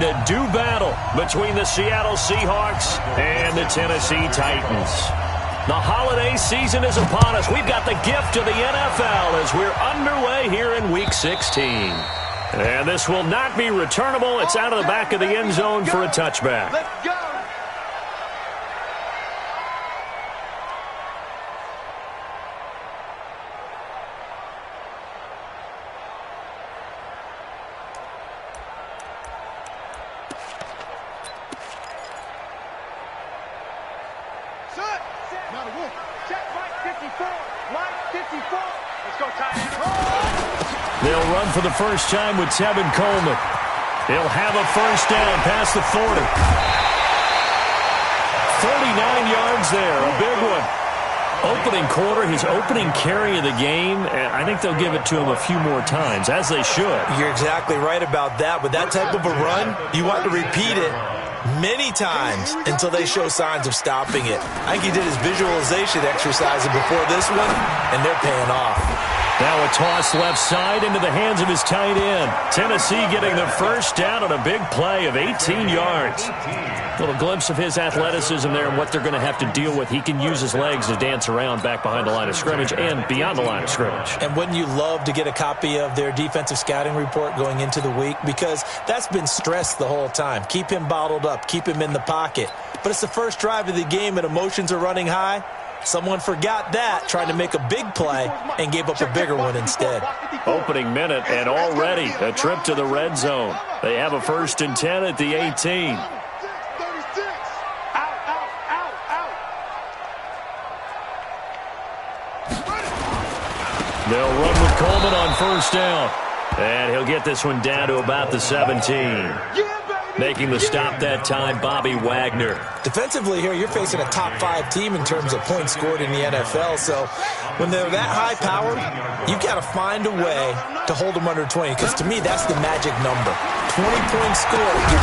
a do battle between the Seattle Seahawks and the Tennessee Titans. The holiday season is upon us. We've got the gift of the NFL as we're underway here in Week 16. And this will not be returnable. It's out of the back of the end zone for a touchback. Let's go. They'll run for the first time with Tevin Coleman. He'll have a first down past the 40. 39 yards there, a big one. Opening quarter, his opening carry of the game, and I think they'll give it to him a few more times, as they should. You're exactly right about that. With that type of a run, you want to repeat it many times until they show signs of stopping it. I think he did his visualization exercise before this one, and they're paying off. Now a toss left side into the hands of his tight end. Tennessee getting the first down on a big play of 18 yards. Little glimpse of his athleticism there and what they're going to have to deal with. He can use his legs to dance around back behind the line of scrimmage and beyond the line of scrimmage. And wouldn't you love to get a copy of their defensive scouting report going into the week? Because that's been stressed the whole time. Keep him bottled up. Keep him in the pocket. But it's the first drive of the game and emotions are running high. Someone forgot that, trying to make a big play, and gave up a bigger one instead. Opening minute, and already a trip to the red zone. They have a 1st and 10 at the 18. They'll run with Coleman on first down. And he'll get this one down to about the 17. Making the stop that time, Bobby Wagner. Defensively here, you're facing a top 5 team in terms of points scored in the NFL. So when they're that high-powered, you've got to find a way to hold them under 20. Because to me, that's the magic number. 20 points scored, you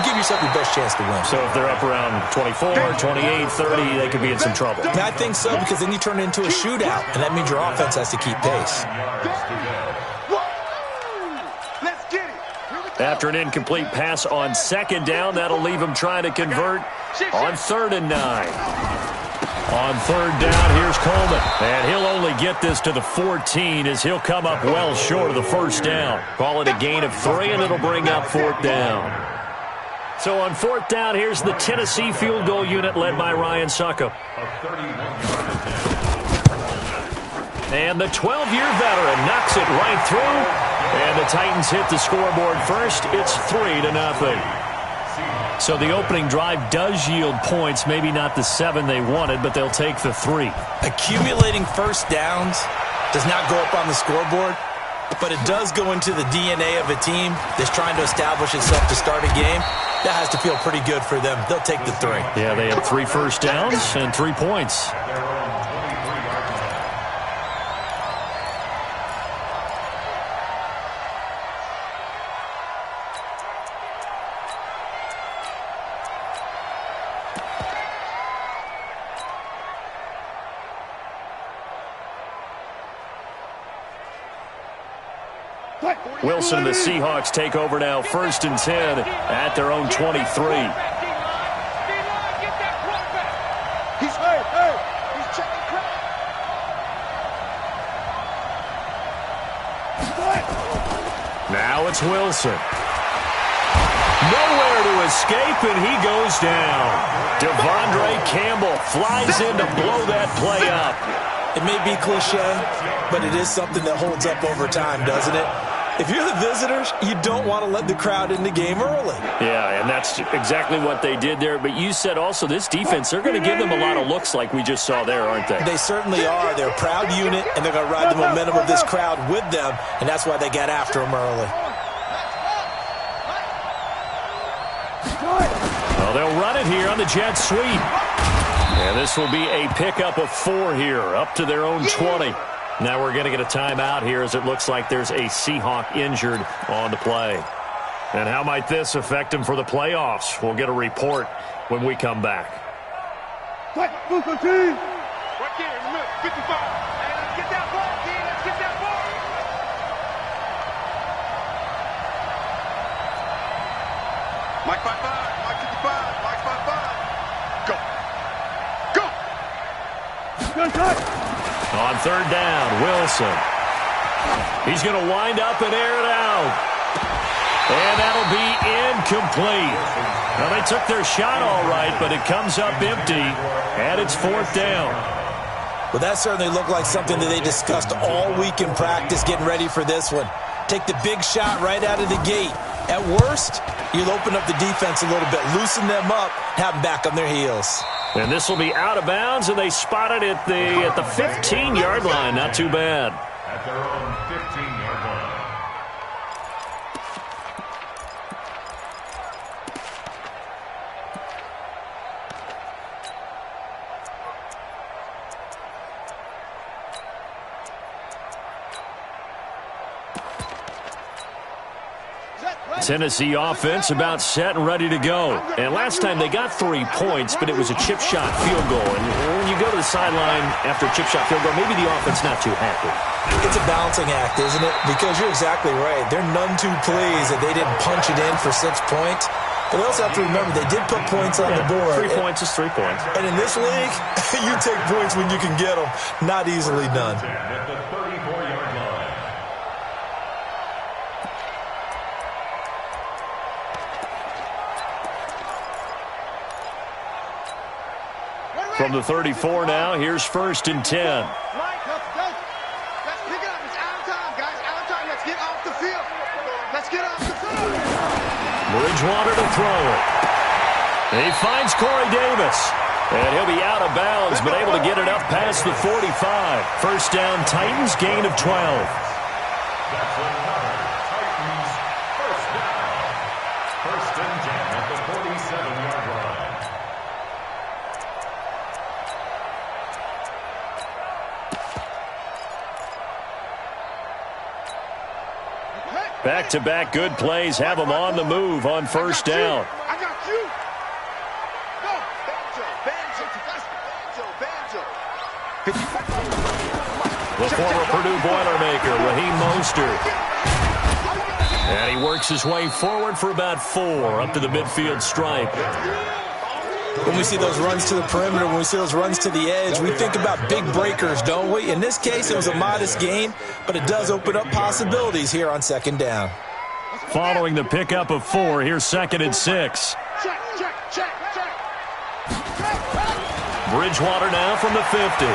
give yourself your best chance to win. So if they're up around 24, 28, 30, they could be in some trouble. I think so, because then you turn it into a shootout, and that means your offense has to keep pace. After an incomplete pass on 2nd down, that'll leave him trying to convert on 3rd and 9. On 3rd down, here's Coleman. And he'll only get this to the 14 as he'll come up well short of the first down. Call it a gain of 3, and it'll bring up 4th down. So on 4th down, here's the Tennessee field goal unit led by Ryan Succop. And the 12-year veteran knocks it right through. And the Titans hit the scoreboard first. It's 3-0. So the opening drive does yield points. Maybe not the 7 they wanted, but they'll take the 3. Accumulating first downs does not go up on the scoreboard, but it does go into the DNA of a team that's trying to establish itself to start a game. That has to feel pretty good for them. They'll take the 3. Yeah, they have 3 first downs and 3 points. Wilson and the Seahawks take over now, 1st and 10 at their own 23. Now it's Wilson. Nowhere to escape, and he goes down. Devondre Campbell flies in to blow that play up. It may be cliche, but it is something that holds up over time, doesn't it? If you're the visitors, you don't want to let the crowd in the game early. Yeah, and that's exactly what they did there. But you said also this defense, they're going to give them a lot of looks like we just saw there, aren't they? They certainly are. They're a proud unit, and they're going to ride the momentum of this crowd with them, and that's why they got after them early. Well, they'll run it here on the jet sweep. And this will be a pickup of 4 here, up to their own 20. Now we're going to get a timeout here as it looks like there's a Seahawk injured on the play. And how might this affect him for the playoffs? We'll get a report when we come back. Right here in the middle, 55. Hey, let's get that ball, kid. Let's get that ball. Mike 55, Mike 55, Mike 55. Go. Go. On third down, Wilson. He's going to wind up and air it out. And that'll be incomplete. Well, they took their shot all right, but it comes up empty, and it's fourth down. Well, that certainly looked like something that they discussed all week in practice getting ready for this one. Take the big shot right out of the gate. At worst, you'll open up the defense a little bit, loosen them up, have them back on their heels. And this will be out of bounds, and they spot it at the 15-yard line. Not too bad. At their own 15-yard line. Tennessee offense about set and ready to go. And last time they got 3 points, but it was a chip shot field goal. And when you go to the sideline after a chip shot field goal, maybe the offense not too happy. It's a balancing act, isn't it? Because you're exactly right. They're none too pleased that they didn't punch it in for 6 points. But they also have to remember they did put points on the board. 3 points is 3 points. And in this league, you take points when you can get them. Not easily done. At the 34-yard line. From the 34 now, here's first and 10. Mike, let's go. Let's pick it up. It's out of time, guys. Out of time. Let's get off the field. Let's get off the field. Bridgewater to throw it. He finds Corey Davis. And he'll be out of bounds, but able to get it up past the 45. First down, Titans, gain of 12. That's another Titans first down. First and 10 at the 47-yard line. Back-to-back good plays have them on the move on first down. I got you. Go. Banjo. The former Purdue Boilermaker, Raheem Mostert. And he works his way forward for about 4 up to the midfield stripe. When we see those runs to the perimeter, when we see those runs to the edge, we think about big breakers, don't we? In this case, it was a modest gain, but it does open up possibilities here on second down. Following the pickup of 4, here's second and 6. Check. Bridgewater now from the 50.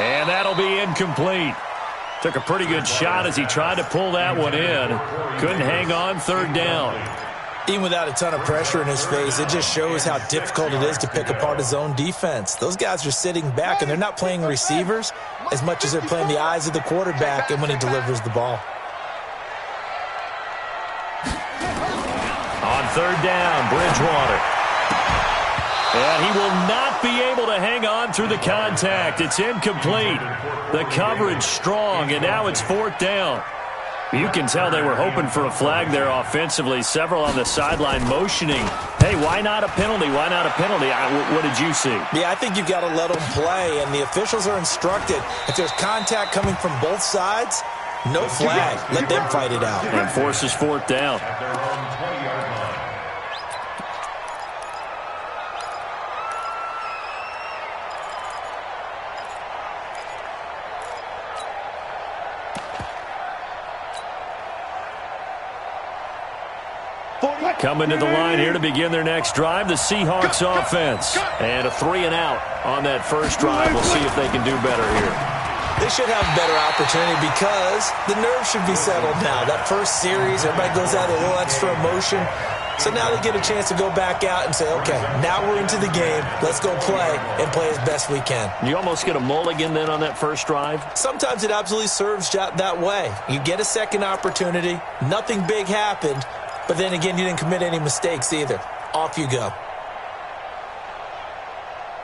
And that'll be incomplete. Took a pretty good shot as he tried to pull that one in. Couldn't hang on, third down. Even without a ton of pressure in his face, it just shows how difficult it is to pick apart his own defense. Those guys are sitting back, and they're not playing receivers as much as they're playing the eyes of the quarterback and when he delivers the ball. On third down, Bridgewater. And he will not be able to hang on through the contact. It's incomplete. The coverage strong, and now it's fourth down. You can tell they were hoping for a flag there offensively. Several on the sideline motioning. Hey, why not a penalty? Why not a penalty? What did you see? Yeah, I think you've got to let them play, and the officials are instructed. If there's contact coming from both sides, no flag. Let them fight it out. And forces fourth down. At their own 20-yard line. Coming to the line here to begin their next drive, the Seahawks offense. And a 3 and out on that first drive. We'll see if they can do better here. They should have a better opportunity because the nerves should be settled now. That first series, everybody goes out with a little extra emotion. So now they get a chance to go back out and say, okay, now we're into the game. Let's go play and play as best we can. You almost get a mulligan then on that first drive? Sometimes it absolutely serves that way. You get a second opportunity. Nothing big happened. But then again, you didn't commit any mistakes either. Off you go.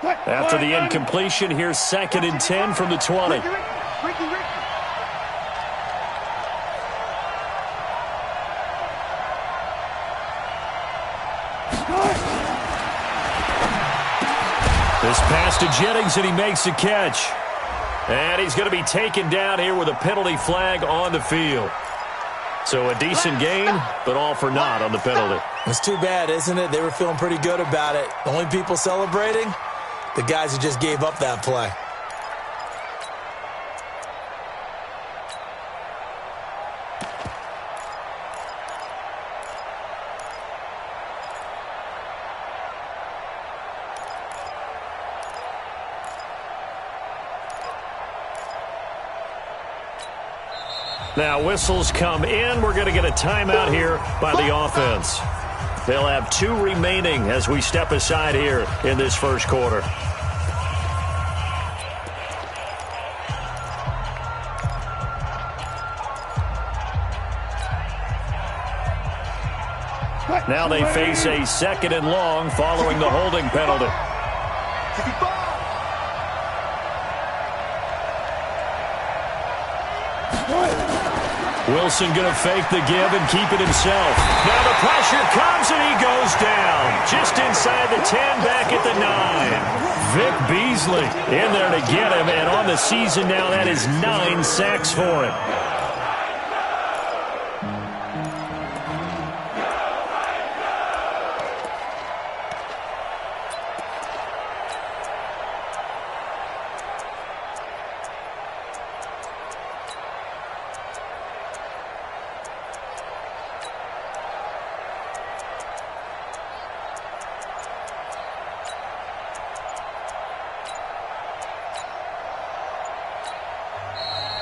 After the incompletion, here's second and 10 from the 20. This pass to Jennings, and he makes the catch. And he's going to be taken down here with a penalty flag on the field. So a decent gain, but all for naught on the penalty. It's too bad, isn't it? They were feeling pretty good about it. The only people celebrating, the guys who just gave up that play. Now whistles come in. We're going to get a timeout here by the offense. They'll have 2 remaining as we step aside here in this first quarter. Now they face a 2nd and long following the holding penalty. Wilson going to fake the give and keep it himself. Now the pressure comes and he goes down. Just inside the 10, back at the 9. Vic Beasley in there to get him, and on the season now that is 9 sacks for him.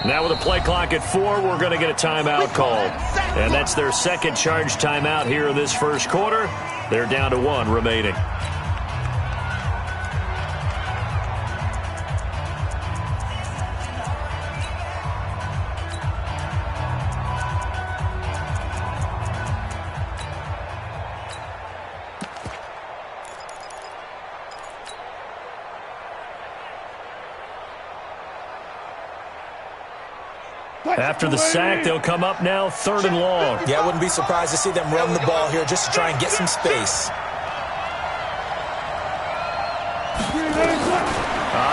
Now with a play clock at 4, we're going to get a timeout called. And that's their 2nd charge timeout here in this first quarter. They're down to 1 remaining. After the sack, they'll come up now 3rd and long. Yeah, I wouldn't be surprised to see them run the ball here just to try and get some space.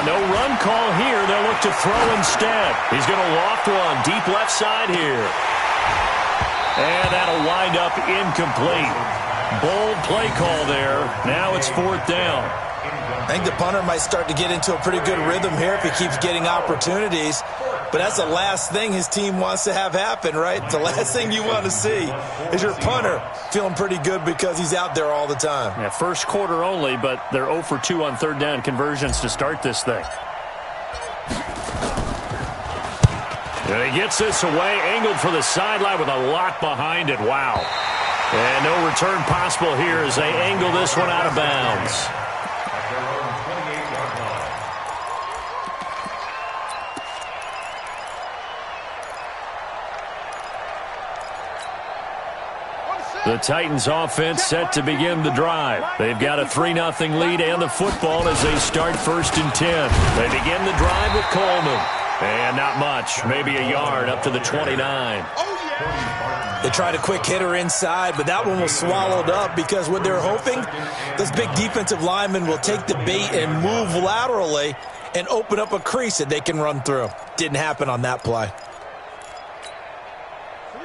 No run call here. They'll look to throw instead. He's going to loft one deep left side here. And that'll wind up incomplete. Bold play call there. Now it's 4th down. I think the punter might start to get into a pretty good rhythm here if he keeps getting opportunities. But that's the last thing his team wants to have happen, right? The last thing you want to see is your punter feeling pretty good because he's out there all the time. Yeah, first quarter only, but they're 0 for 2 on 3rd down conversions to start this thing. And he gets this away, angled for the sideline with a lot behind it. Wow. And no return possible here as they angle this one out of bounds. The Titans offense set to begin the drive. They've got a 3-0 lead and the football as they start 1st and 10. They begin the drive with Coleman. And not much, maybe a yard up to the 29. They tried a quick hitter inside, but that one was swallowed up because what they're hoping, this big defensive lineman will take the bait and move laterally and open up a crease that they can run through. Didn't happen on that play.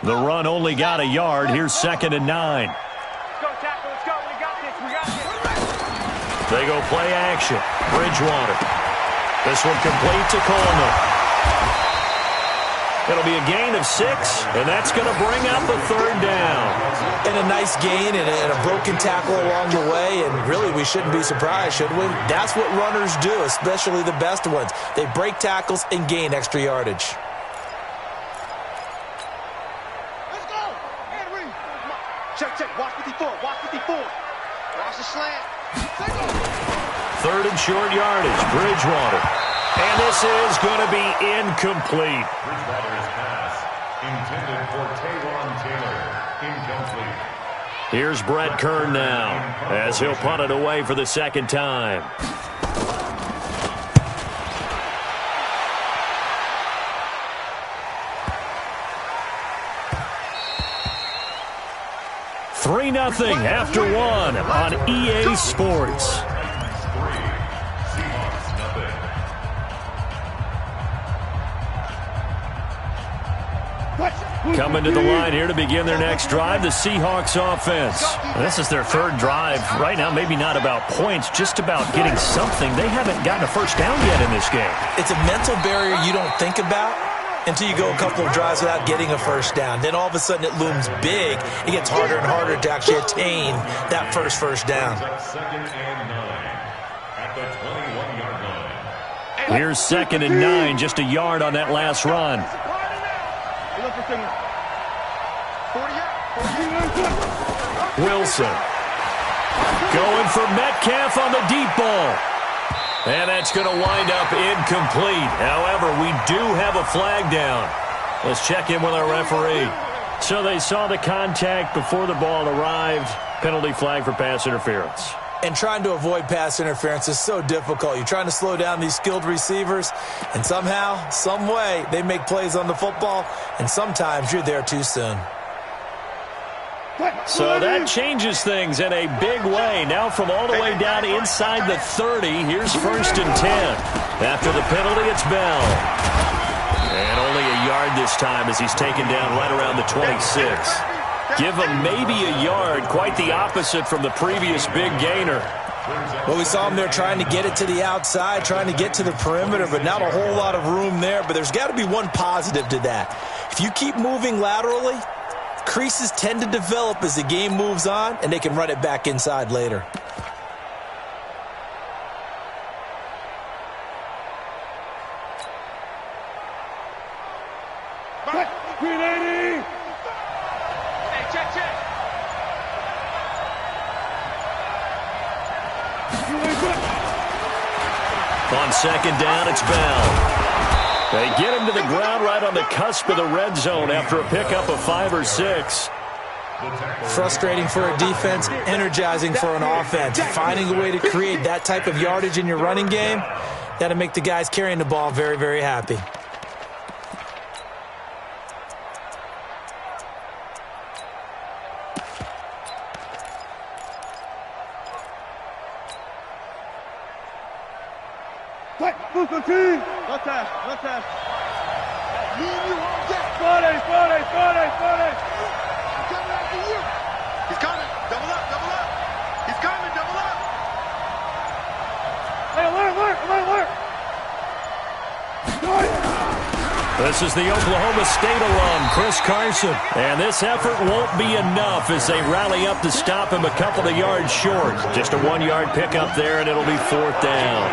The run only got a yard. Here's 2nd and 9. Let's go, tackle. Let's go. We got this. We got this. They go play action. Bridgewater. This one complete to Coleman. It'll be a gain of 6, and that's going to bring up a 3rd down. And a nice gain and a broken tackle along the way, and really we shouldn't be surprised, should we? That's what runners do, especially the best ones. They break tackles and gain extra yardage. Check. Watch 54. Watch 54. Watch the slant. 3rd and short yardage. Bridgewater. And this is going to be incomplete. Bridgewater's pass intended for Taywan Taylor. Incomplete. Here's Brett Kern now as he'll punt it away for the 2nd time. Three 3-0 after 1 on EA Sports. Seahawks nothing. Coming to the line here to begin their next drive, the Seahawks offense. This is their third drive. Right now, maybe not about points, just about getting something. They haven't gotten a first down yet in this game. It's a mental barrier you don't think about until you go a couple of drives without getting a first down. Then all of a sudden it looms big. It gets harder and harder to actually attain that first down. Second and 9 at the 21-yard line. Here's 2nd and 9, just a yard on that last run. Wilson going for Metcalf on the deep ball. And that's going to wind up incomplete. However, we do have a flag down. Let's check in with our referee. So they saw the contact before the ball arrived. Penalty flag for pass interference. And trying to avoid pass interference is so difficult. You're trying to slow down these skilled receivers, and somehow, some way, they make plays on the football, and sometimes you're there too soon. So that changes things in a big way. Now from all the way down inside the 30, here's 1st and 10. After the penalty, it's Bell. And only a yard this time as he's taken down right around the 26. Give him maybe a yard, quite the opposite from the previous big gainer. Well, we saw him there trying to get it to the outside, trying to get to the perimeter, but not a whole lot of room there. But there's got to be one positive to that. If you keep moving laterally, creases tend to develop as the game moves on, and they can run it back inside later. On 2nd down, it's Bell. They get him to the ground right on the cusp of the red zone after a pickup of 5 or 6. Frustrating for a defense, energizing for an offense. Finding a way to create that type of yardage in your running game, that'll make the guys carrying the ball very, very happy. He's coming. Double up. He's coming. Double up. Hey, alert. This is the Oklahoma State alum, Chris Carson. And this effort won't be enough as they rally up to stop him a couple of yards short. Just a 1-yard pickup there, and it'll be 4th down.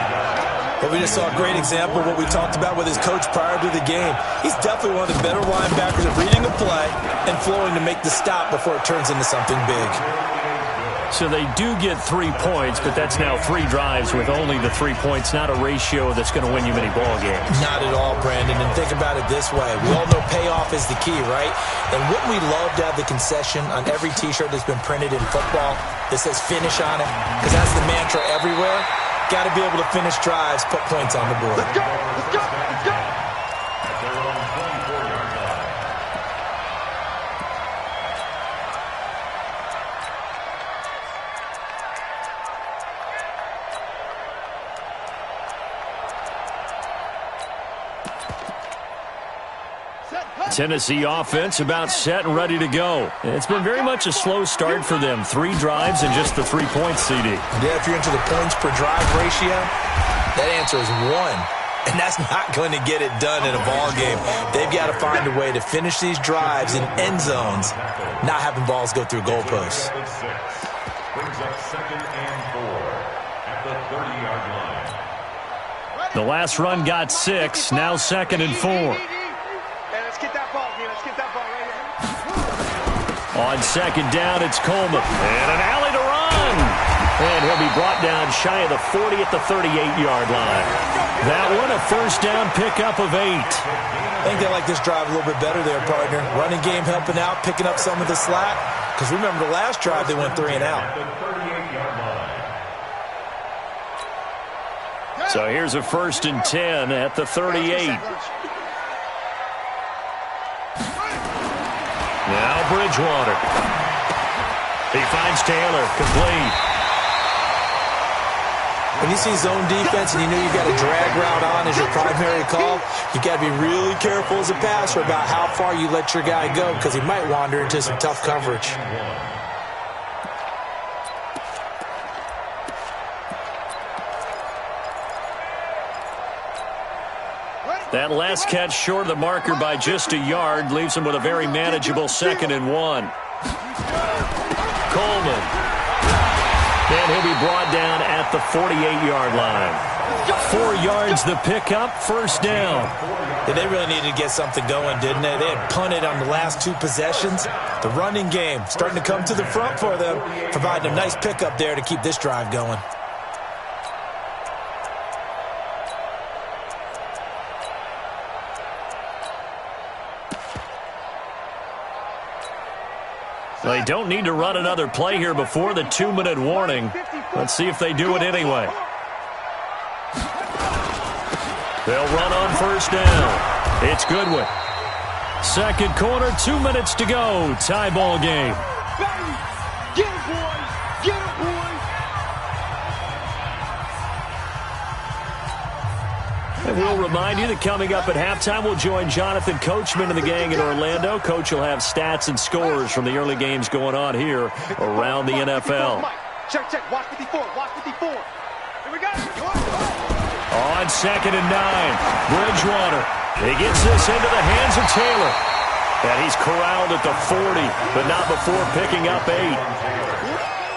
But we just saw a great example of what we talked about with his coach prior to the game. He's definitely one of the better linebackers at reading a play and flowing to make the stop before it turns into something big. So they do get 3 points, but that's now 3 drives with only the 3 points, not a ratio that's going to win you many ball games. Not at all, Brandon. And think about it this way. We all know payoff is the key, right? And wouldn't we love to have the concession on every T-shirt that's been printed in football that says finish on it? Because that's the mantra everywhere. Got to be able to finish drives, put points on the board. Let's go. At their own 24-yard line. Tennessee offense about set and ready to go. It's been very much a slow start for them. 3 drives and just the 3 points, CD. Yeah, if you're into the points per drive ratio, that answer is 1. And that's not going to get it done in a ball game. They've got to find a way to finish these drives in end zones, not having balls go through goalposts. Brings up 2nd and 4 at the 30-yard line. The last run got 6, now 2nd and 4. On 2nd down, it's Coleman. And an alley to run. And he'll be brought down shy of the 40 at the 38-yard line. That one, a 1st down pickup of 8. I think they like this drive a little bit better there, partner. Running game helping out, picking up some of the slack. Because remember, the last drive, they went 3 and out. So here's a 1st and 10 at the 38. Now Bridgewater. He finds Taylor, complete. When you see zone defense and you know you've got a drag route on as your primary call, you've got to be really careful as a passer about how far you let your guy go because he might wander into some tough coverage. That last catch short of the marker by just a yard leaves him with a very manageable 2nd and 1. Coleman. And he'll be brought down at the 48-yard line. 4 yards the pickup, 1st down. Yeah, they really needed to get something going, didn't they? They had punted on the last 2 possessions. The running game starting to come to the front for them, providing a nice pickup there to keep this drive going. They don't need to run another play here before the 2-minute warning. Let's see if they do it anyway. They'll run on 1st down. It's Goodwin. 2nd quarter, 2 minutes to go. Tie ball game. Get him, boys! Get him, boys! And we'll remind you that coming up at halftime, we'll join Jonathan Coachman and the gang in Orlando. Coach will have stats and scores from the early games going on here around the NFL. Check, check. Watch 54. Watch 54. Here we go. On 2nd and 9, Bridgewater. He gets this into the hands of Taylor. And he's corralled at the 40, but not before picking up 8.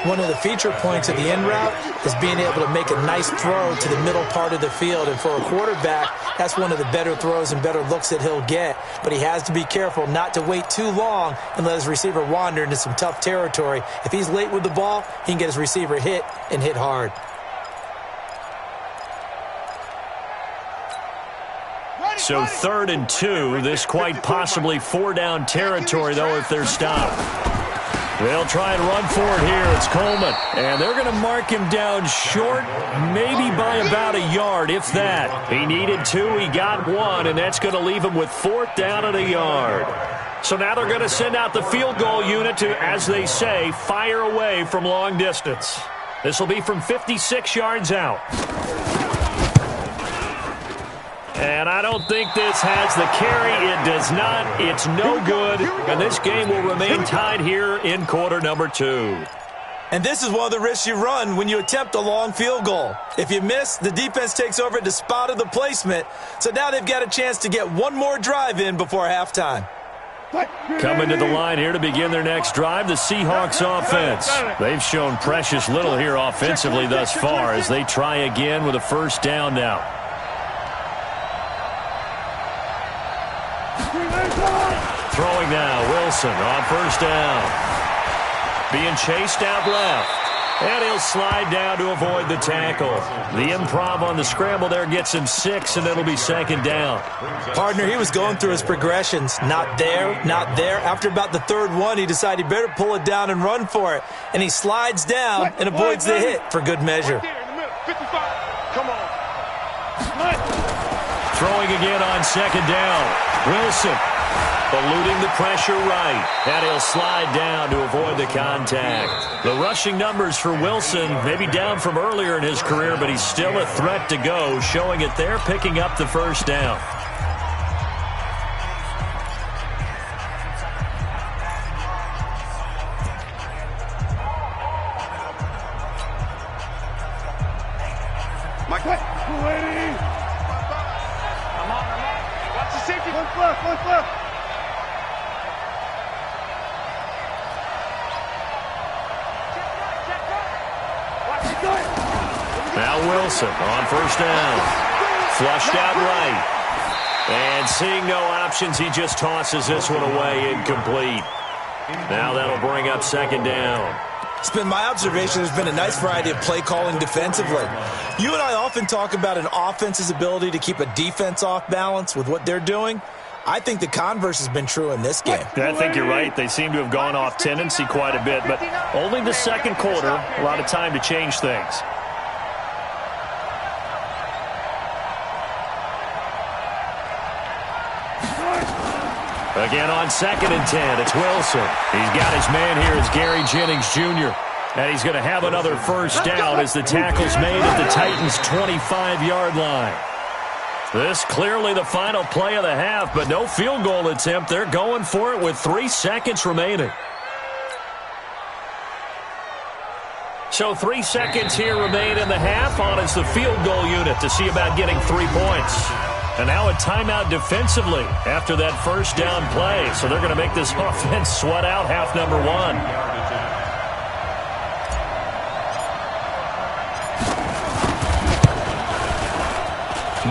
One of the feature points of the in route is being able to make a nice throw to the middle part of the field. And for a quarterback, that's one of the better throws and better looks that he'll get. But he has to be careful not to wait too long and let his receiver wander into some tough territory. If he's late with the ball, he can get his receiver hit and hit hard. So 3rd and 2, this quite possibly 4-down territory, though, if they're stopped. They'll try and run for it here. It's Coleman. And they're going to mark him down short, maybe by about a yard, if that. He needed 2, he got 1, and that's going to leave him with 4th down at a yard. So now they're going to send out the field goal unit to, as they say, fire away from long distance. This will be from 56 yards out. And I don't think this has the carry. It does not. It's no good. And this game will remain tied here in quarter number 2. And this is one of the risks you run when you attempt a long field goal. If you miss, the defense takes over at the spot of the placement. So now they've got a chance to get one more drive in before halftime. Coming to the line here to begin their next drive, the Seahawks offense. They've shown precious little here offensively thus far as they try again with a 1st down now. Throwing now, Wilson on 1st down. Being chased out left. And he'll slide down to avoid the tackle. The improv on the scramble there gets him 6, and it'll be 2nd down. Partner, he was going through his progressions. Not there, not there. After about the 3rd one, he decided he better pull it down and run for it. And he slides down and avoids the hit for good measure. Come on. Throwing again on 2nd down. Wilson eluding the pressure right. And he'll slide down to avoid the contact. The rushing numbers for Wilson maybe down from earlier in his career, but he's still a threat to go, showing it there, picking up the 1st down. Mike, what? I'm on. Watch the safety. One left. Now Wilson on 1st down. Flushed out right. And seeing no options, he just tosses this one away, incomplete. Now that'll bring up 2nd down. It's been my observation there's been a nice variety of play calling defensively. You and I often talk about an offense's ability to keep a defense off balance with what they're doing. I think the converse has been true in this game. I think you're right. They seem to have gone off tendency quite a bit, but only the 2nd quarter, a lot of time to change things. Again on 2nd and 10, it's Wilson. He's got his man here as Gary Jennings Jr. And he's going to have another first down as the tackle's made at the Titans' 25-yard line. This clearly the final play of the half, but no field goal attempt. They're going for it with 3 seconds remaining. So 3 seconds here remain in the half. On is the field goal unit to see about getting 3 points. And now a timeout defensively after that first down play. So they're going to make this offense sweat out half number 1.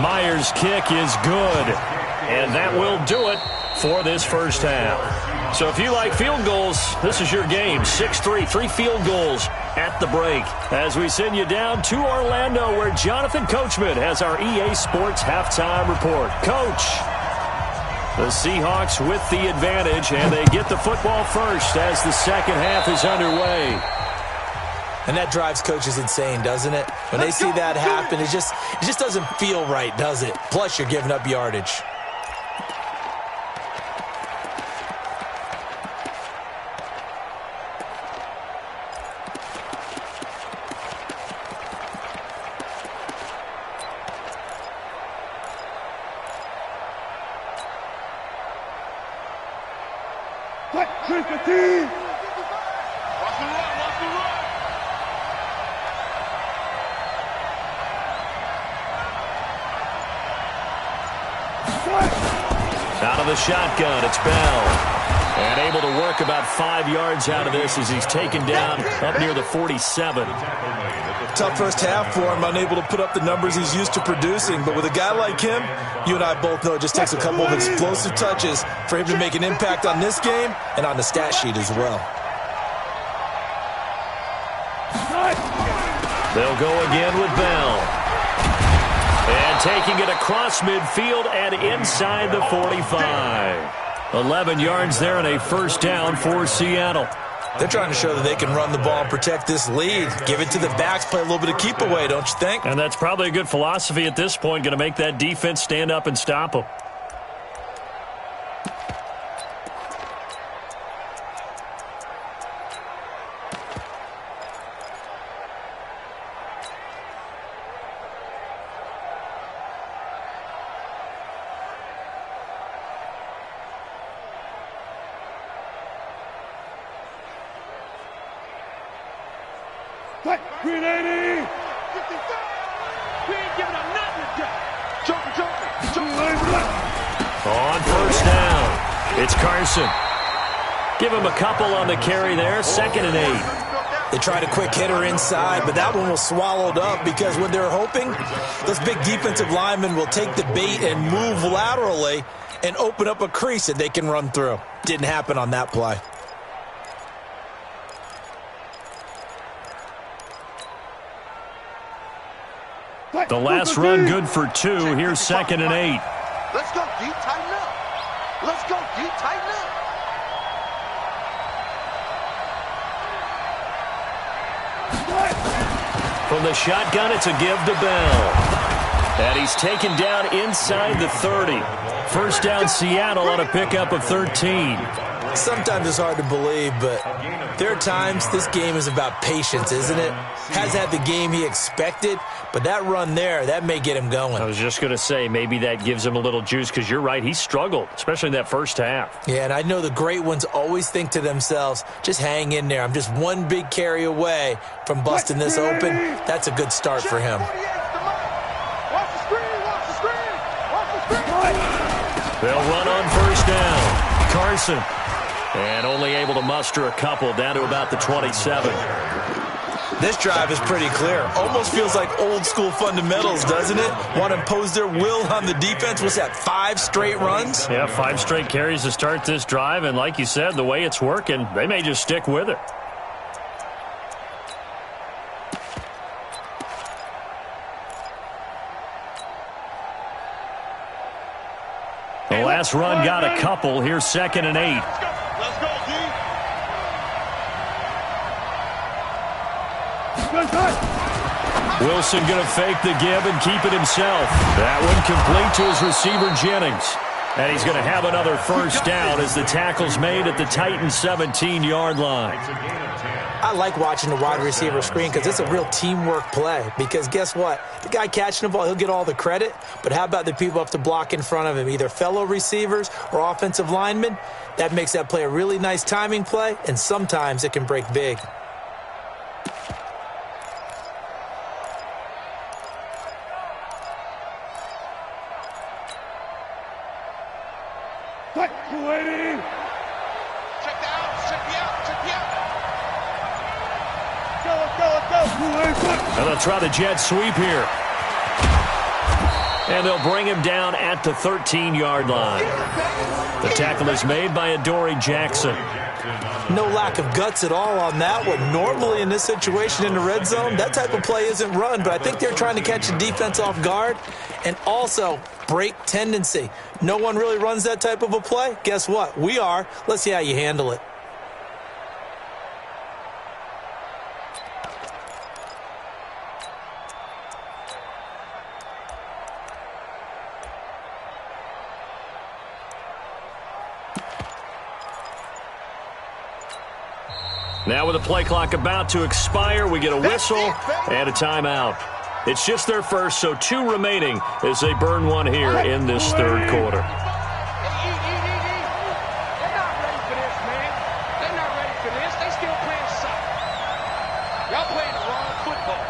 Myers' kick is good, and that will do it for this first half. So if you like field goals, this is your game. 6-3, 3 field goals at the break. As we send you down to Orlando, where Jonathan Coachman has our EA Sports halftime report. Coach, the Seahawks with the advantage, and they get the football first as the second half is underway. And that drives coaches insane, doesn't it? When they see that happen, it just doesn't feel right, does it? Plus, you're giving up yardage. Out of the shotgun, it's Bell. And able to work about 5 yards out of this as he's taken down up near the 47. Tough first half for him, unable to put up the numbers he's used to producing. But with a guy like him, you and I both know it just takes a couple of explosive touches for him to make an impact on this game and on the stat sheet as well. They'll go again with Bell. And taking it across midfield and inside the 45. 11 yards there and a first down for Seattle. They're trying to show that they can run the ball and protect this lead. Give it to the backs, play a little bit of keep away, don't you think? And that's probably a good philosophy at this point, going to make that defense stand up and stop them. Green 80! 55! We ain't giving up nothing today. On first down, it's Carson. Give him a couple on the carry there, 2nd and 8. They tried a quick hitter inside, but that one was swallowed up because when they're hoping, those big defensive linemen will take the bait and move laterally and open up a crease that they can run through. Didn't happen on that play. The last run good for 2. Here's 2nd and 8. Let's go, D. Tighten up. Let's go, D. Tighten up. From the shotgun, it's a give to Bell. And he's taken down inside the 30. First down Seattle on a pickup of 13. Sometimes it's hard to believe, but there are times this game is about patience, isn't it? Hasn't had the game he expected, but that run there, that may get him going. I was just going to say, maybe that gives him a little juice, because you're right, he struggled, especially in that first half. Yeah, and I know the great ones always think to themselves, just hang in there. I'm just one big carry away from busting this open. That's a good start for him. Watch the screen, watch the screen, watch the screen. They'll run on first down. Carson. And only able to muster a couple down to about the 27. This drive is pretty clear. Almost feels like old school fundamentals, doesn't it? Want to impose their will on the defense. What's that, 5 straight runs? Yeah, 5 straight carries to start this drive. And like you said, the way it's working, they may just stick with it. The last run got a couple. Here's 2nd and 8. Let's go, D. Wilson going to fake the give and keep it himself. That one complete to his receiver, Jennings. And he's going to have another first down as the tackle's made at the Titans' 17-yard line. I like watching the wide receiver screen because it's a real teamwork play. Because guess what? The guy catching the ball, he'll get all the credit. But how about the people up to block in front of him, either fellow receivers or offensive linemen? That makes that play a really nice timing play, and sometimes it can break big. And they'll try the jet sweep here. And they'll bring him down at the 13-yard line. The tackle is made by Adoree Jackson. No lack of guts at all on that one. Normally in this situation in the red zone, that type of play isn't run, but I think they're trying to catch the defense off guard and also break tendency. No one really runs that type of a play. Guess what? We are. Let's see how you handle it. Now with the play clock about to expire, we get a whistle and a timeout. It's just their first, so 2 remaining as they burn one here in this third quarter. They're not ready for this, man. They're not ready for this. They still playing soccer. Y'all playing the wrong football.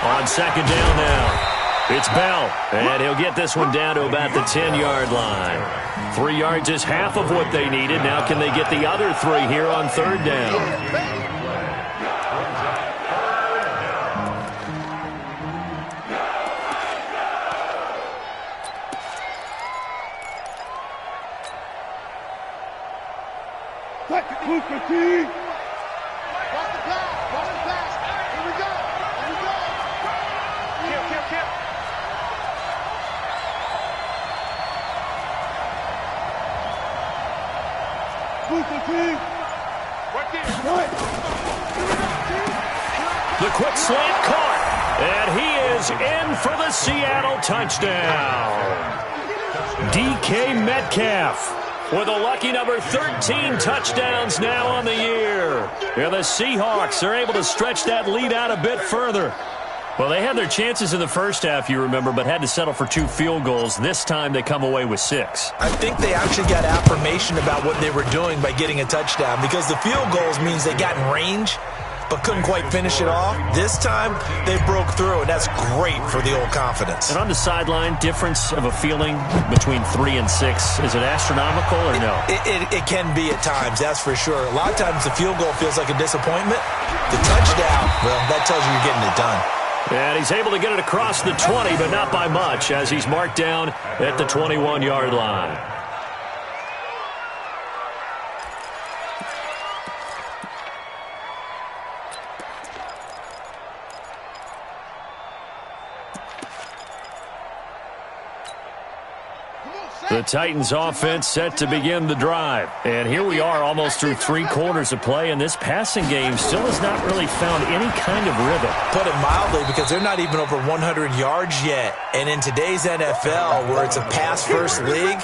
On second down now, it's Bell, and he'll get this one down to about the 10-yard line. 3 yards is half of what they needed. Now can they get the other 3 here on third down? The quick slant caught, and he is in for the Seattle touchdown. DK Metcalf with a lucky number 13 touchdowns now on the year. And the Seahawks are able to stretch that lead out a bit further. Well, they had their chances in the first half, you remember, but had to settle for 2 field goals. This time they come away with 6. I think they actually got affirmation about what they were doing by getting a touchdown, because the field goals means they got in range but couldn't quite finish it off. This time they broke through, and that's great for the old confidence. And on the sideline, difference of a feeling between 3 and 6, is it astronomical or no? It can be at times, that's for sure. A lot of times the field goal feels like a disappointment. The touchdown, well, that tells you you're getting it done. And he's able to get it across the 20, but not by much, as he's marked down at the 21-yard line. The Titans offense set to begin the drive. And here we are almost through 3 quarters of play, and this passing game still has not really found any kind of rhythm. Put it mildly, because they're not even over 100 yards yet. And in today's NFL, where it's a pass-first league,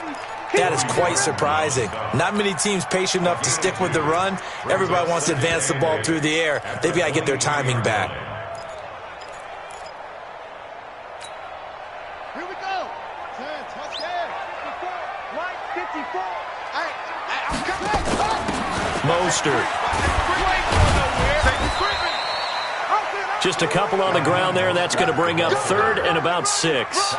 that is quite surprising. Not many teams patient enough to stick with the run. Everybody wants to advance the ball through the air. They've got to get their timing back. Mostert. Just a couple on the ground there. That's going to bring up 3rd and about 6.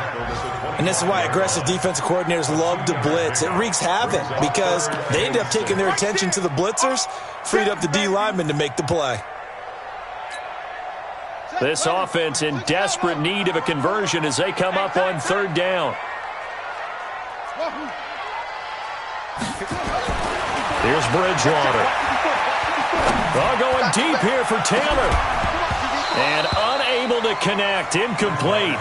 And this is why aggressive defensive coordinators love to blitz. It wreaks havoc because they end up taking their attention to the blitzers, freed up the D linemen to make the play. This offense in desperate need of a conversion as they come up on 3rd down. Here's Bridgewater. Going deep here for Taylor. And unable to connect. Incomplete.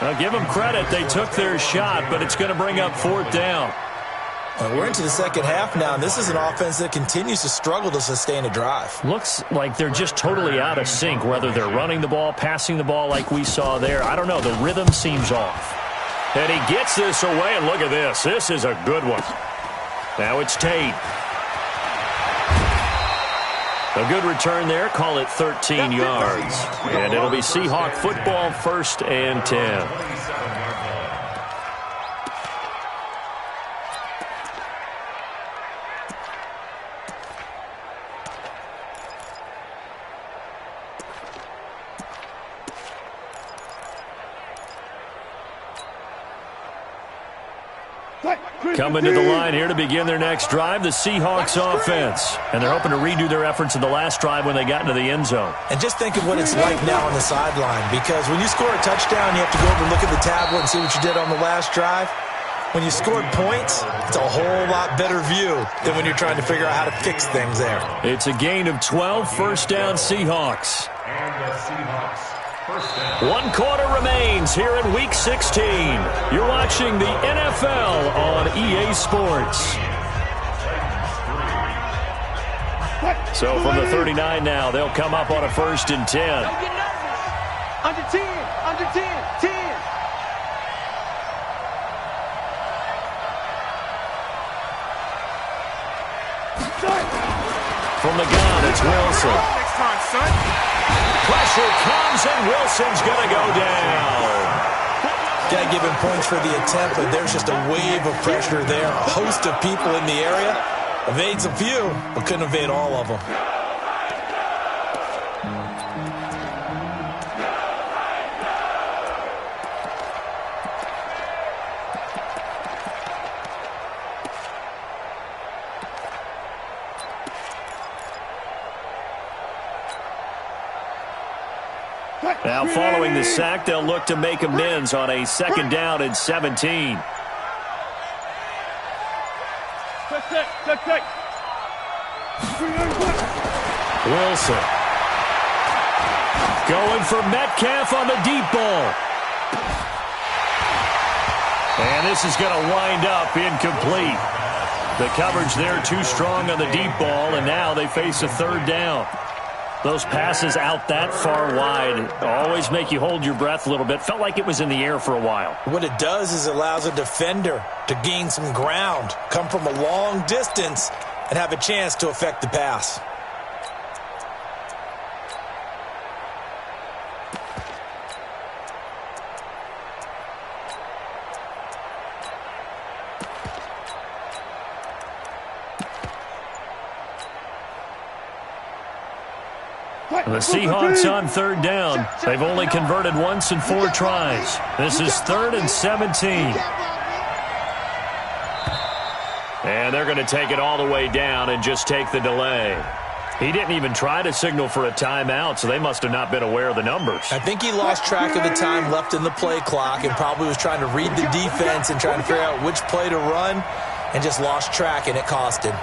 Now give them credit. They took their shot, but it's going to bring up 4th down. We're into the second half now, and this is an offense that continues to struggle to sustain a drive. Looks like they're just totally out of sync, whether they're running the ball, passing the ball like we saw there. I don't know. The rhythm seems off. And he gets this away, and look at this. This is a good one. Now it's Tate. A good return there. Call it 13 yards. And it'll be Seahawk football, 1st and 10. Coming to the line here to begin their next drive, the Seahawks offense. And they're hoping to redo their efforts in the last drive when they got into the end zone. And just think of what it's like now on the sideline, because when you score a touchdown, you have to go over and look at the tablet and see what you did on the last drive. When you scored points, it's a whole lot better view than when you're trying to figure out how to fix things there. It's a gain of 12, 1st down Seahawks. And the Seahawks. 1 quarter remains here in Week 16. You're watching the NFL on EA Sports. So from the 39 now, they'll come up on a 1st and 10. Don't get nervous. Under 10, under 10, 10. From the gun, it's Wilson. Next time, son. Pressure comes, and Wilson's going to go down. Got to give him points for the attempt, but there's just a wave of pressure there. A host of people in the area. Evades a few, but couldn't evade all of them. Now following the sack, they'll look to make amends on a 2nd down and 17. Wilson. Going for Metcalf on the deep ball. And this is going to wind up incomplete. The coverage there too strong on the deep ball, and now they face a 3rd down. Those passes out that far wide always make you hold your breath a little bit. Felt like it was in the air for a while. What it does is it allows a defender to gain some ground, come from a long distance, and have a chance to affect the pass. The Seahawks on 3rd down. They've only converted once in 4 tries. This is 3rd and 17. And they're going to take it all the way down and just take the delay. He didn't even try to signal for a timeout, so they must have not been aware of the numbers. I think he lost track of the time left in the play clock and probably was trying to read the defense and trying to figure out which play to run and just lost track, and it cost him.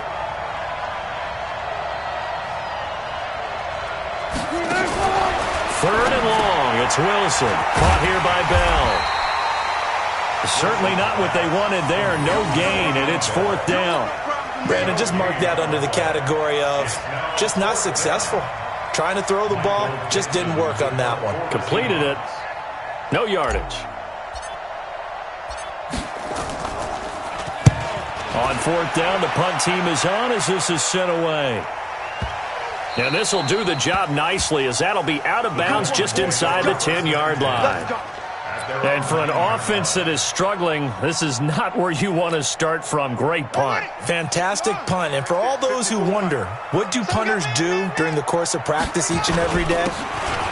Third and long. It's Wilson. Caught here by Bell. Certainly not what they wanted there. No gain, and it's 4th down. Brandon, just mark that under the category of just not successful. Trying to throw the ball, just didn't work on that one. Completed it. No yardage. On 4th down, the punt team is on as this is sent away. And this will do the job nicely, as that'll be out of bounds just inside the 10-yard line. And for an offense that is struggling, this is not where you want to start from. Great punt. Fantastic punt. And for all those who wonder, what do punters do during the course of practice each and every day?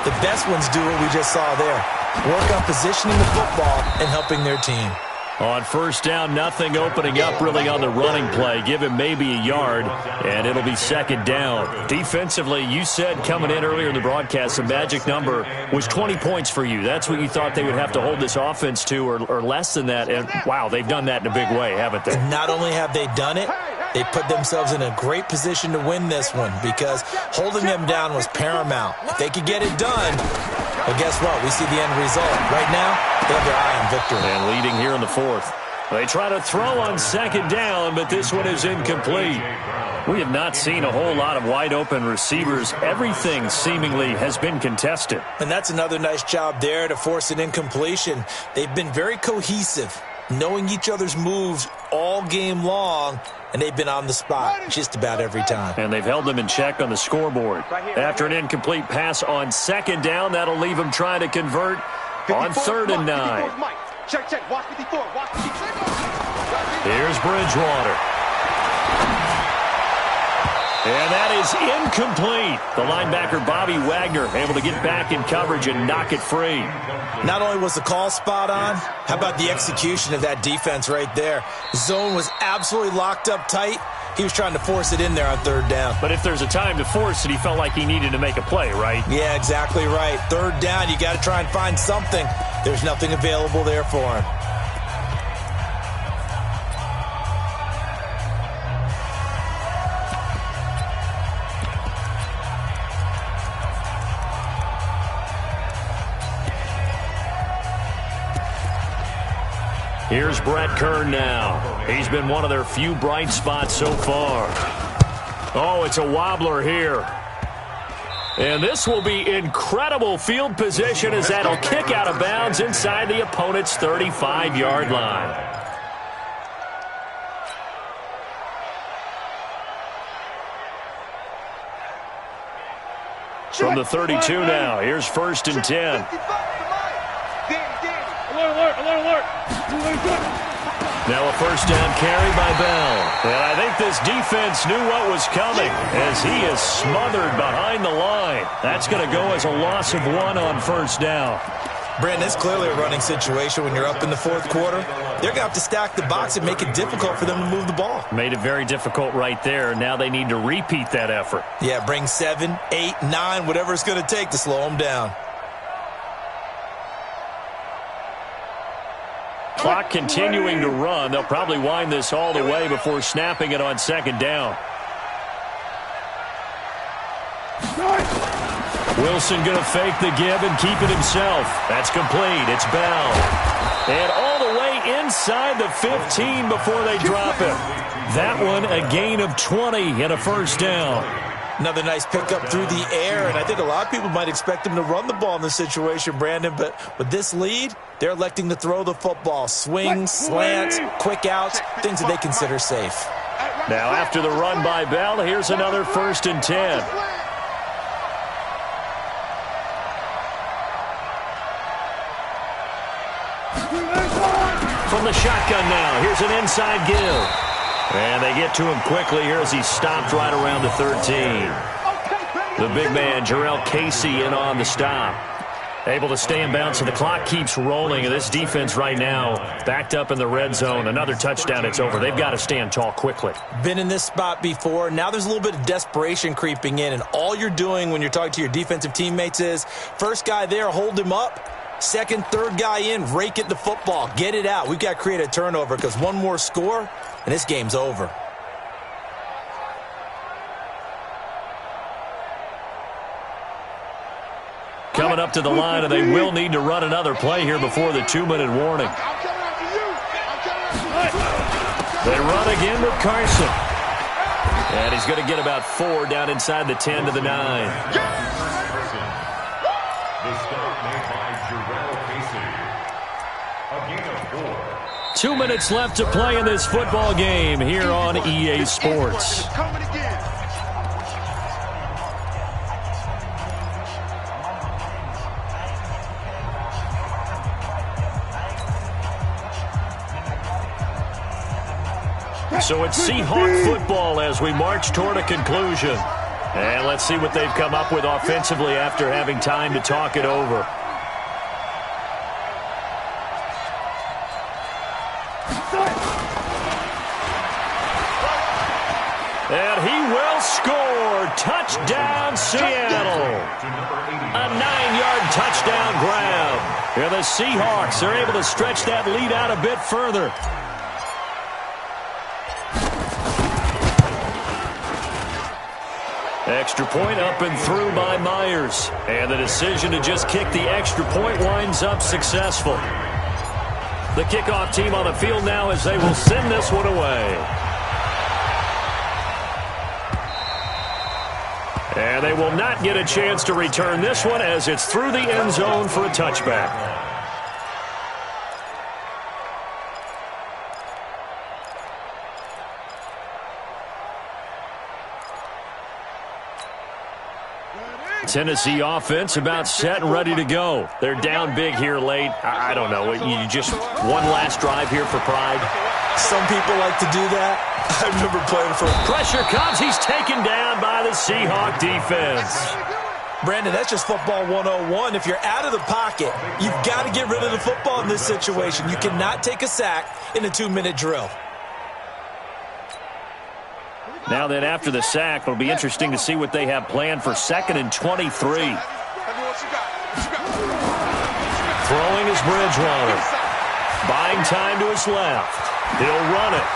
The best ones do what we just saw there. Work on positioning the football and helping their team. On 1st down, nothing opening up really on the running play. Give him maybe a yard, and it'll be 2nd down. Defensively, you said coming in earlier in the broadcast, the magic number was 20 points for you. That's what you thought they would have to hold this offense to, or less than that. And, wow, they've done that in a big way, haven't they? And not only have they done it, they put themselves in a great position to win this one, because holding them down was paramount. If they could get it done, well, guess what? We see the end result. Right now, they have their eye on victory. And leading here in the 4th. They try to throw on second down, but this one is incomplete. We have not seen a whole lot of wide-open receivers. Everything seemingly has been contested. And that's another nice job there to force an incompletion. They've been very cohesive, knowing each other's moves all game long, and they've been on the spot just about every time. And they've held them in check on the scoreboard. After an incomplete pass on second down, that'll leave them trying to convert on 3rd and 9. Check. Watch 54. Watch 54. Here's Bridgewater. And that is incomplete. The linebacker, Bobby Wagner, able to get back in coverage and knock it free. Not only was the call spot on, how about the execution of that defense right there? Zone was absolutely locked up tight. He was trying to force it in there on 3rd down. But if there's a time to force it, he felt like he needed to make a play, right? Yeah, exactly right. 3rd down, you got to try and find something. There's nothing available there for him. Here's Brett Kern now. He's been one of their few bright spots so far. Oh, it's a wobbler here. And this will be incredible field position as that'll kick out of bounds inside the opponent's 35-yard line. From the 32 now, here's 1st and 10. Alert. Now a 1st down carry by Bell. And I think this defense knew what was coming as he is smothered behind the line. That's going to go as a loss of 1 on 1st down. Brandon, it's clearly a running situation when you're up in the 4th quarter. They're going to have to stack the box and make it difficult for them to move the ball. Made it very difficult right there. Now they need to repeat that effort. Yeah, bring 7, 8, 9, whatever it's going to take to slow them down. Clock continuing to run. They'll probably wind this all the way before snapping it on 2nd down. Wilson going to fake the give and keep it himself. That's complete. It's Bell. And all the way inside the 15 before they drop it. That one a gain of 20 and a 1st down. Another nice pickup through the air, and I think a lot of people might expect him to run the ball in this situation, Brandon, but with this lead, they're electing to throw the football. Swings, slants, quick outs, things that they consider safe. Now after the run by Bell, here's another 1st and 10. From the shotgun now, here's an inside give. And they get to him quickly here as he stopped right around the 13. The big man, Jarrell Casey, in on the stop. Able to stay in bounds, so the clock keeps rolling. And this defense right now backed up in the red zone. Another touchdown, it's over. They've got to stand tall quickly. Been in this spot before. Now there's a little bit of desperation creeping in. And all you're doing when you're talking to your defensive teammates is, first guy there, hold him up. 2nd, 3rd guy in, rake at the football. Get it out. We've got to create a turnover because one more score, and this game's over. Coming up to the line, and they will need to run another play here before the 2-minute warning. They run again with Carson. And he's going to get about 4 down inside the 10 to the 9. The start made by Jarrell Casey. A gain of 4. 2 minutes left to play in this football game here on EA Sports. So it's Seahawk football as we march toward a conclusion. And let's see what they've come up with offensively after having time to talk it over. And he will score. Touchdown, Seattle. A 9-yard touchdown grab. Here the Seahawks are able to stretch that lead out a bit further. Extra point up and through by Myers. And the decision to just kick the extra point winds up successful. The kickoff team on the field now as they will send this one away. And they will not get a chance to return this one as it's through the end zone for a touchback. Tennessee offense about set and ready to go. They're down big here late. I don't know. You just one last drive here for pride. Some people like to do that. I remember playing for... Pressure comes. He's taken down by the Seahawk defense. Brandon, that's just football 101. If you're out of the pocket, you've got to get rid of the football in this situation. You cannot take a sack in a 2-minute drill. Now then, after the sack, it'll be interesting to see what they have planned for 2nd and 23. Throwing is Bridgewater. Buying time to his left. He'll run it.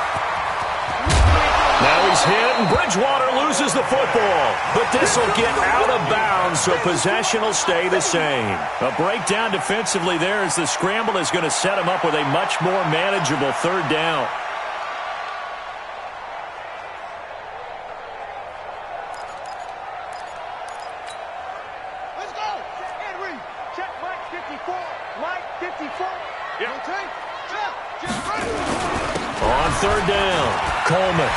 Now he's hit, and Bridgewater loses the football. But this will get out of bounds, so possession will stay the same. A breakdown defensively there as the scramble is going to set him up with a much more manageable 3rd down. On 3rd down, Coleman.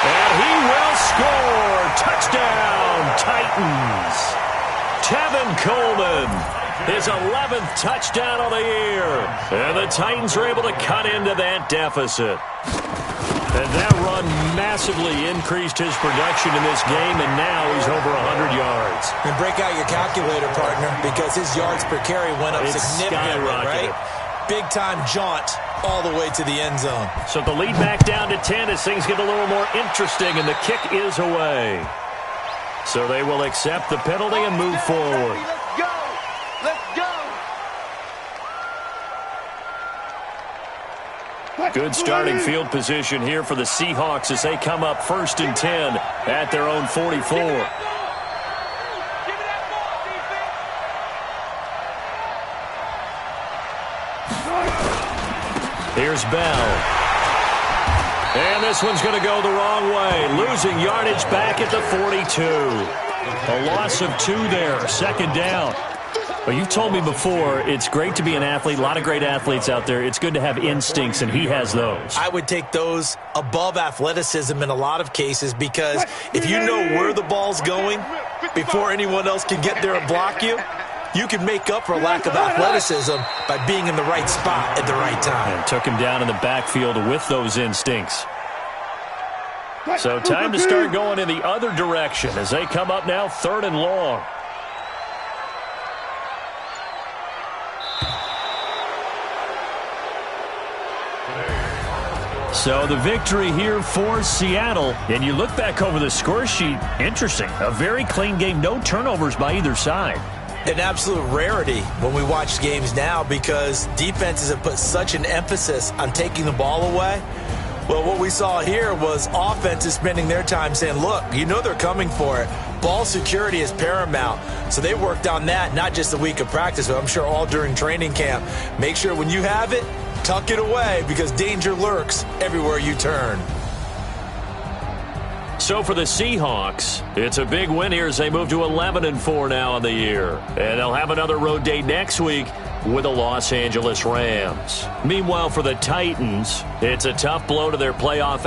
And he will score. Touchdown, Titans. Tevin Coleman, his 11th touchdown of the year. And the Titans are able to cut into that deficit. And that run massively increased his production in this game, and now he's over 100 yards. And break out your calculator, partner, because his yards per carry went up significantly, right? Big-time jaunt all the way to the end zone. So the lead back down to 10 as things get a little more interesting, and the kick is away. So they will accept the penalty and move forward. Let's go! Let's go! Good starting field position here for the Seahawks as they come up 1st and 10 at their own 44. Here's Bell. And this one's going to go the wrong way. Losing yardage back at the 42. A loss of 2 there. 2nd down. Well, you've told me before, it's great to be an athlete. A lot of great athletes out there. It's good to have instincts, and he has those. I would take those above athleticism in a lot of cases because if you know where the ball's going before anyone else can get there and block you, you can make up for a lack of athleticism by being in the right spot at the right time. And took him down in the backfield with those instincts. So time to start going in the other direction as they come up now 3rd and long. So the victory here for Seattle. And you look back over the score sheet, interesting. A very clean game, no turnovers by either side. An absolute rarity when we watch games now because defenses have put such an emphasis on taking the ball away. Well, what we saw here was offenses spending their time saying, look, you know they're coming for it. Ball security is paramount. So they worked on that, not just a week of practice, but I'm sure all during training camp. Make sure when you have it, tuck it away because danger lurks everywhere you turn. So for the Seahawks, it's a big win here as they move to 11-4 now on the year. And they'll have another road date next week with the Los Angeles Rams. Meanwhile, for the Titans, it's a tough blow to their playoff